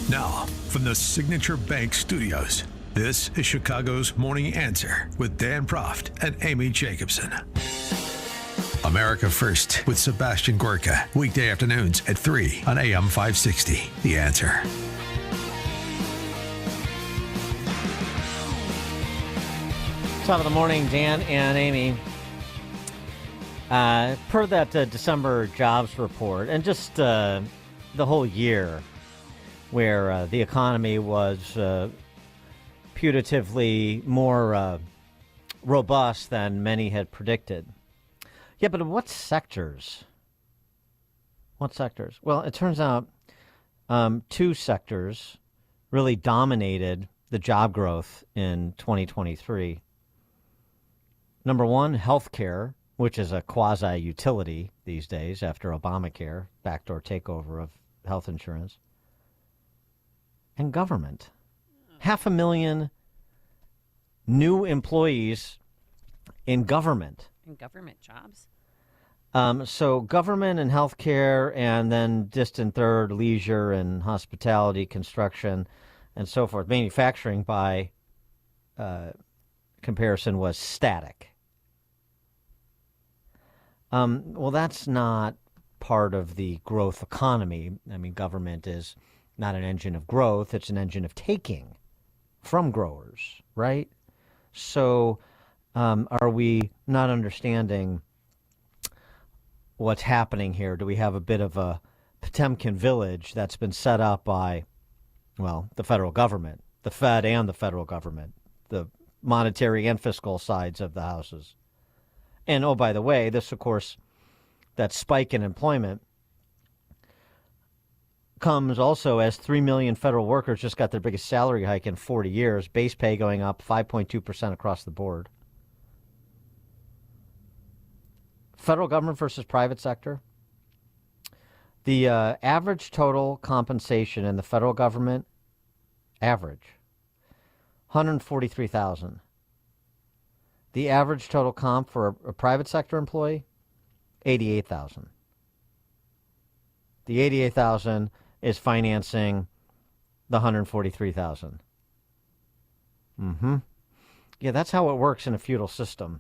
Now, from the Signature Bank Studios, this is Chicago's Morning Answer with Dan Proft and Amy Jacobson. America First with Sebastian Gorka, weekday afternoons at 3 on AM 560. The Answer. Top of the morning, Dan and Amy. Per that December jobs report, and just the whole year, where the economy was putatively more robust than many had predicted. Yeah, but in what sectors? What sectors? Well, it turns out two sectors really dominated the job growth in 2023. Number one, healthcare, which is a quasi-utility these days after Obamacare, backdoor takeover of health insurance. And government. 500,000 new employees in government. In government jobs? So government and healthcare, and then distant third, leisure and hospitality, construction, and so forth. Manufacturing, by comparison, was static. Well, that's not part of the growth economy. I mean, government is not an engine of growth. It's an engine of taking from growers, right? So are we not understanding what's happening here? Do we have a bit of a Potemkin village that's been set up by, well, the federal government, the Fed and the federal government, the monetary and fiscal sides of the houses? And, oh, by the way, this, of course, that spike in employment comes also as 3 million federal workers just got their biggest salary hike in 40 years, base pay going up 5.2% across the board. Federal government versus private sector. The average total compensation in the federal government, average, $143,000. The average total comp for a private sector employee, $88,000. The $88,000 is financing the $143,000. Yeah, that's how it works in a feudal system,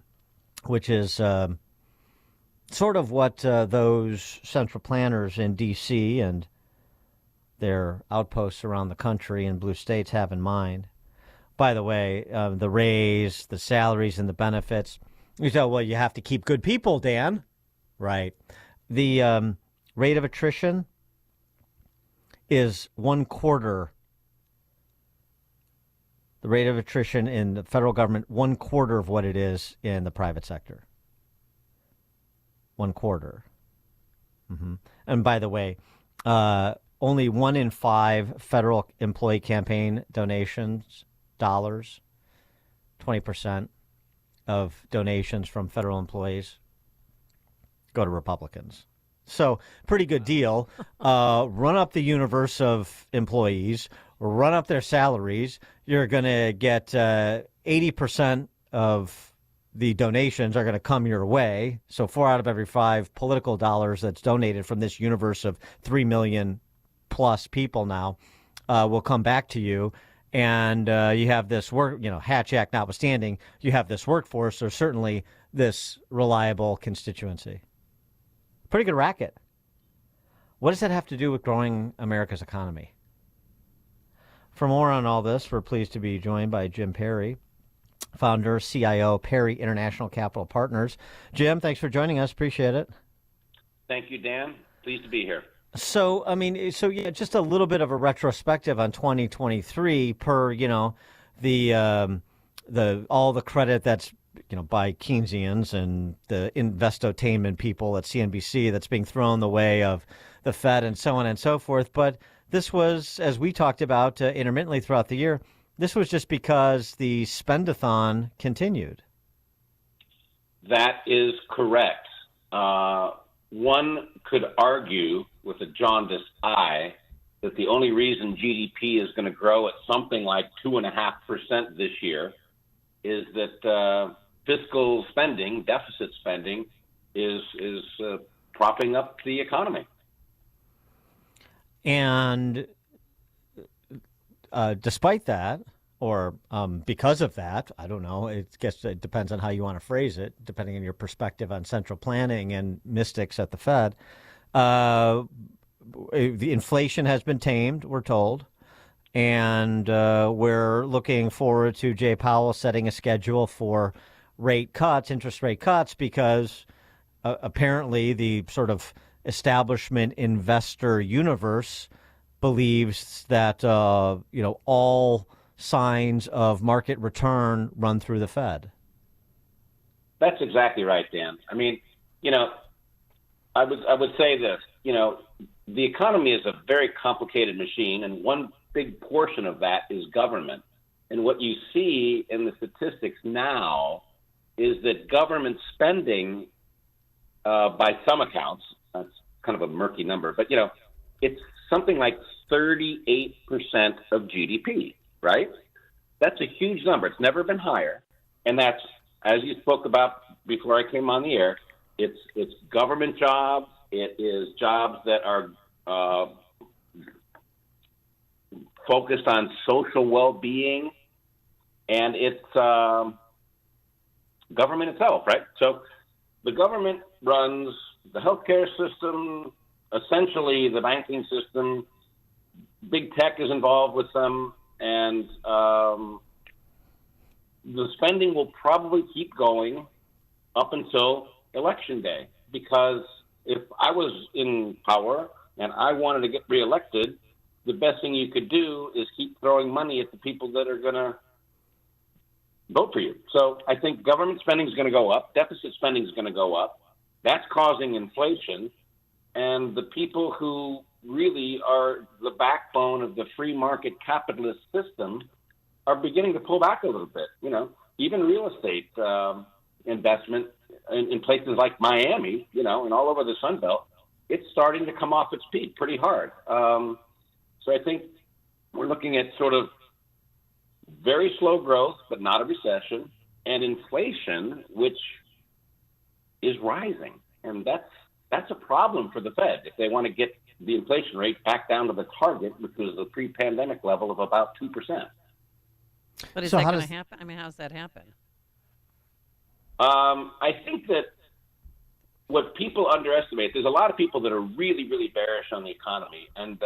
which is sort of what those central planners in D.C. and their outposts around the country in blue states have in mind. By the way, the raise, the salaries, and the benefits. You say, well, you have to keep good people, Dan. Right. The rate of attrition is 1/4. The rate of attrition in the federal government, 1/4 of what it is in the private sector. 1/4. And by the way, only 1 in 5 federal employee campaign donations, dollars, 20% of donations from federal employees go to Republicans. So pretty good deal. Run up the universe of employees, run up their salaries. You're going to get 80% of the donations are going to come your way. So 4 out of every 5 political dollars that's donated from this universe of 3 million plus people now will come back to you. And you have this work, Hatch Act notwithstanding, you have this workforce, or certainly this reliable constituency. Pretty good racket. What does that have to do with growing America's economy? For more on all this, we're pleased to be joined by Jim Perry, founder, CIO, Perry International Capital Partners. Jim, thanks for joining us. Appreciate it. Thank you, Dan. Pleased to be here. So, yeah, just a little bit of a retrospective on 2023 per, the all the credit that's, by Keynesians and the investotainment people at CNBC that's being thrown the way of the Fed and so on and so forth. But this was, as we talked about intermittently throughout the year, this was just because the spendathon continued. That is correct. One could argue with a jaundiced eye that the only reason GDP is going to grow at something like 2.5% this year is that fiscal spending, deficit spending, is propping up the economy. And despite that, or because of that, I don't know. It depends on how you want to phrase it, depending on your perspective on central planning and mystics at the Fed. The inflation has been tamed, we're told, and we're looking forward to Jay Powell setting a schedule for interest rate cuts, because apparently the sort of establishment investor universe believes that all signs of market return run through the Fed. That's exactly right, Dan. I mean, I would say this. The economy is a very complicated machine, and one big portion of that is government. And what you see in the statistics now is that government spending, by some accounts, that's kind of a murky number, but it's something like 38% of GDP, right? That's a huge number. It's never been higher. And that's, as you spoke about before I came on the air, it's government jobs. It is jobs that are focused on social well-being, and it's government itself, right? So the government runs the healthcare system, essentially the banking system. Big tech is involved with them, and the spending will probably keep going up until Election Day, because if I was in power and I wanted to get reelected, the best thing you could do is keep throwing money at the people that are going to vote for you. So I think government spending is going to go up. Deficit spending is going to go up. That's causing inflation. And the people who really are the backbone of the free market capitalist system are beginning to pull back a little bit. Even real estate investment in places like Miami, and all over the Sun Belt, it's starting to come off its peak pretty hard. So I think we're looking at sort of very slow growth, but not a recession, and inflation, which is rising. And that's a problem for the Fed if they want to get the inflation rate back down to the target, which was the pre-pandemic level of about 2%. But is that going to happen? I mean, how's that happen? I think that what people underestimate, there's a lot of people that are really, really bearish on the economy, and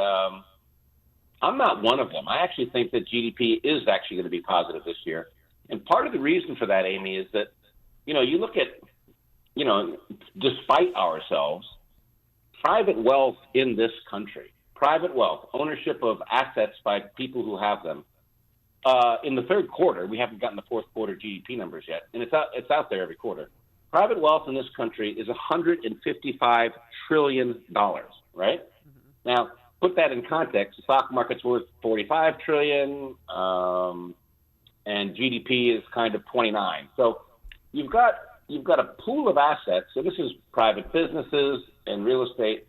I'm not one of them. I actually think that GDP is actually going to be positive this year. And part of the reason for that, Amy, is that, you look at, despite ourselves, private wealth in this country, private wealth, ownership of assets by people who have them. In the third quarter, we haven't gotten the fourth quarter GDP numbers yet, and it's out there every quarter. Private wealth in this country is $155 trillion, right? Mm-hmm. Now, put that in context. The stock market's worth $45 trillion, and GDP is kind of 29. So you've got a pool of assets. So this is private businesses and real estate.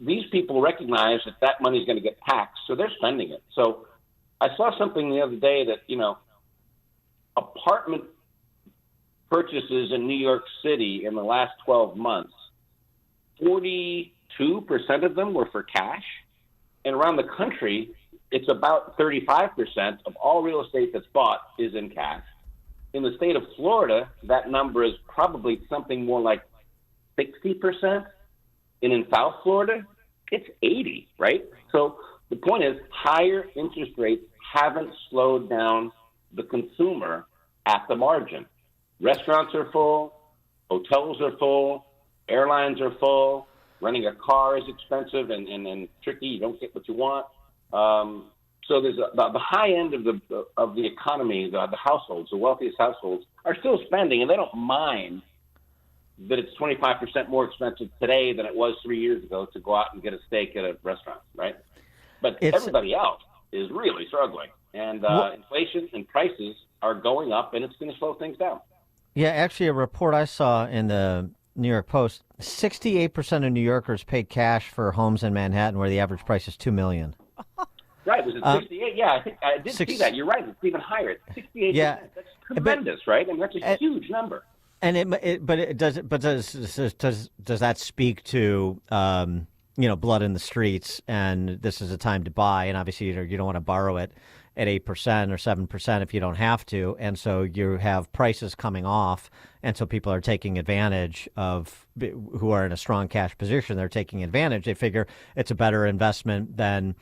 These people recognize that money is going to get taxed, so they're spending it. So I saw something the other day that, apartment purchases in New York City in the last 12 months, 42% of them were for cash. And around the country, it's about 35% of all real estate that's bought is in cash. In the state of Florida, that number is probably something more like 60%. And in South Florida, it's 80, right? So the point is, higher interest rates haven't slowed down the consumer at the margin. Restaurants are full, hotels are full, airlines are full, renting a car is expensive and tricky. You don't get what you want. So there's the high end of the economy, the households, the wealthiest households, are still spending, and they don't mind that it's 25% more expensive today than it was 3 years ago to go out and get a steak at a restaurant, right? But everybody else is really struggling, and inflation and prices are going up, and it's going to slow things down. Yeah, actually, a report I saw in the New York Post, 68% of New Yorkers paid cash for homes in Manhattan, where the average price is $2 million. Right, was it 68? Yeah, I think I did see that. You're right; it's even higher. It's 68%. Yeah, that's tremendous, right? I mean, that's a huge number. And does that speak to blood in the streets, and this is a time to buy. And obviously, you don't want to borrow it at 8% or 7% if you don't have to. And so you have prices coming off. And so people are taking advantage of, who are in a strong cash position. They're taking advantage. They figure it's a better investment than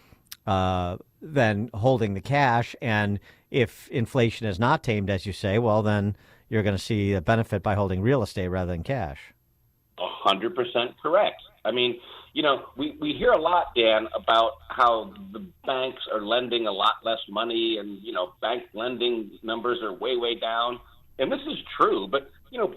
holding the cash. And if inflation is not tamed, as you say, well, then you're going to see a benefit by holding real estate rather than cash. 100% correct. I mean, we hear a lot, Dan, about how the banks are lending a lot less money and, bank lending numbers are way, way down. And this is true, but,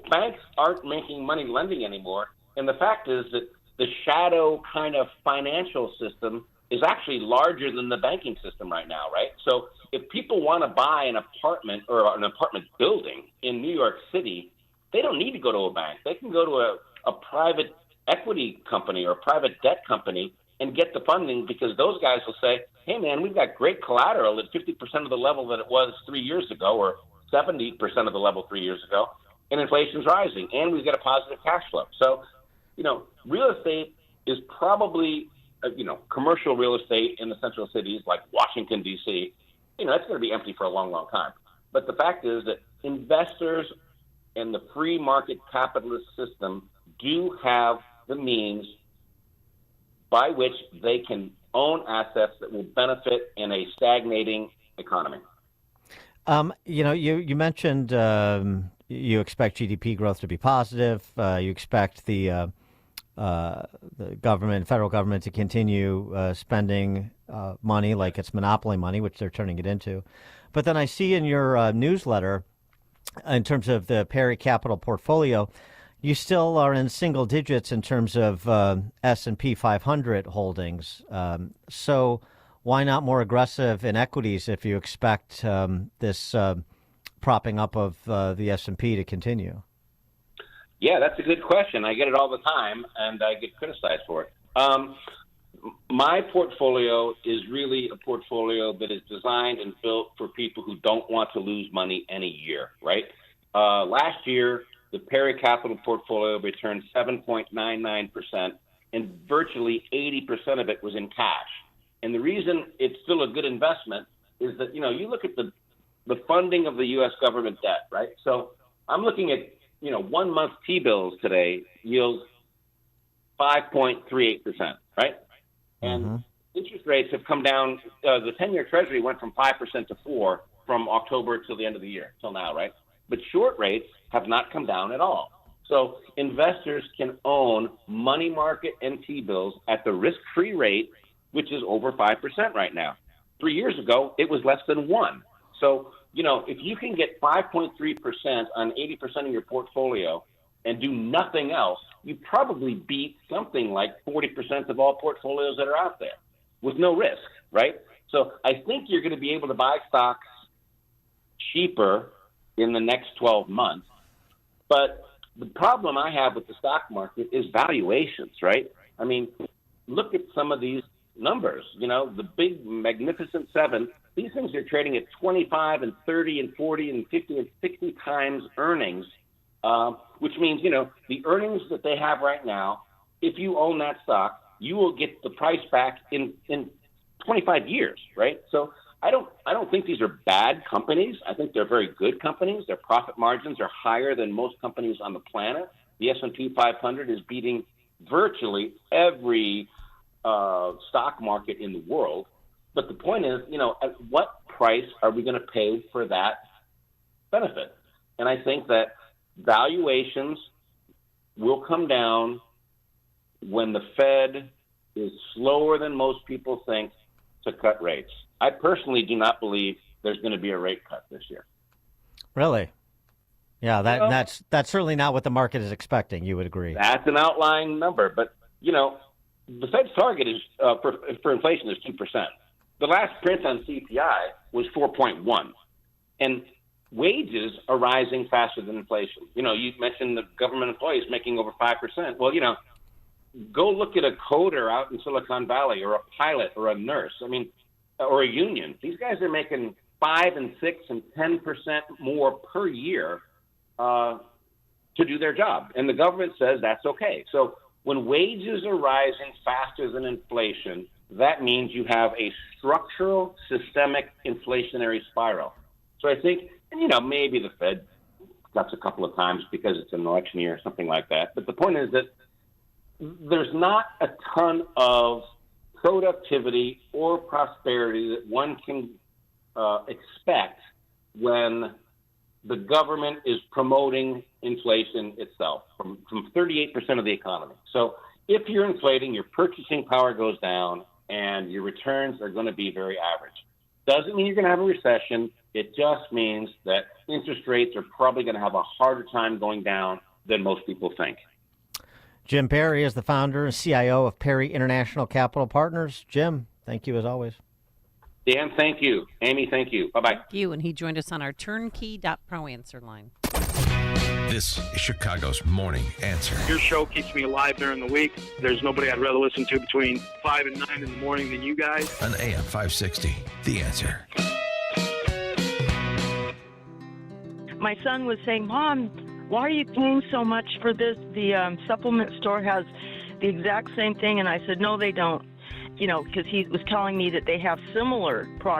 banks aren't making money lending anymore. And the fact is that the shadow kind of financial system is actually larger than the banking system right now, right? So if people want to buy an apartment or an apartment building in New York City, they don't need to go to a bank. They can go to a private equity company or a private debt company and get the funding, because those guys will say, hey, man, we've got great collateral at 50% of the level that it was 3 years ago, or 70% of the level 3 years ago, and inflation's rising, and we've got a positive cash flow. So, real estate is probably, commercial real estate in the central cities like Washington, D.C., that's going to be empty for a long, long time. But the fact is that investors and the free market capitalist system do have the means by which they can own assets that will benefit in a stagnating economy. You mentioned you expect GDP growth to be positive. You expect the federal government to continue spending money like it's monopoly money, which they're turning it into. But then I see in your newsletter, in terms of the Perry Capital portfolio, you still are in single digits in terms of S&P 500 holdings. So why not more aggressive in equities if you expect this propping up of the S&P to continue? Yeah, that's a good question. I get it all the time, and I get criticized for it. My portfolio is really a portfolio that is designed and built for people who don't want to lose money any year, right? Last year, the Perry Capital portfolio returned 7.99%, and virtually 80% of it was in cash. And the reason it's still a good investment is that, you look at the funding of the U.S. government debt, right? So I'm looking at, 1 month T-bills today yield 5.38%, right? And interest rates have come down. The 10-year Treasury went from 5% to 4% from October till the end of the year, till now, right? But short rates have not come down at all. So investors can own money market and T-bills at the risk-free rate, which is over 5% right now. 3 years ago, it was less than 1%. So, if you can get 5.3% on 80% of your portfolio and do nothing else, you probably beat something like 40% of all portfolios that are out there with no risk, right? So I think you're going to be able to buy stocks cheaper in the next 12 months. But the problem I have with the stock market is valuations, right? I mean, look at some of these numbers, the big Magnificent Seven. These things are trading at 25 and 30 and 40 and 50 and 60 times earnings, which means, the earnings that they have right now, if you own that stock, you will get the price back in 25 years, right? So I don't think these are bad companies. I think they're very good companies. Their profit margins are higher than most companies on the planet. The S&P 500 is beating virtually every stock market in the world. But the point is, at what price are we going to pay for that benefit? And I think that valuations will come down when the Fed is slower than most people think to cut rates. I personally do not believe there's going to be a rate cut this year. Really? Yeah, that's certainly not what the market is expecting. You would agree? That's an outlying number, but the Fed's target is for inflation is 2%. The last print on CPI was 4.1, and wages are rising faster than inflation. You mentioned the government employees making over 5%. Well, go look at a coder out in Silicon Valley, or a pilot, or a nurse. Or a union. These guys are making 5% and 6% and 10% more per year to do their job, and the government says that's okay. So When wages are rising faster than inflation, that means you have a structural, systemic inflationary spiral. So I think, and maybe the Fed cuts a couple of times because it's an election year or something like that. But the point is that there's not a ton of productivity or prosperity that one can expect when the government is promoting inflation itself from 38% of the economy. So if you're inflating, your purchasing power goes down and your returns are going to be very average. Doesn't mean you're going to have a recession. It just means that interest rates are probably going to have a harder time going down than most people think. Jim Perry is the founder and CIO of Perry International Capital Partners. Jim, thank you as always. Dan, thank you. Amy, thank you. Bye-bye. Thank you. And he joined us on our turnkey.pro answer line. This is Chicago's Morning Answer. Your show keeps me alive during the week. There's nobody I'd rather listen to between 5 and 9 in the morning than you guys. On AM 560, The Answer. My son was saying, Mom, why are you paying so much for this? The supplement store has the exact same thing. And I said, no, they don't. Because he was telling me that they have similar products.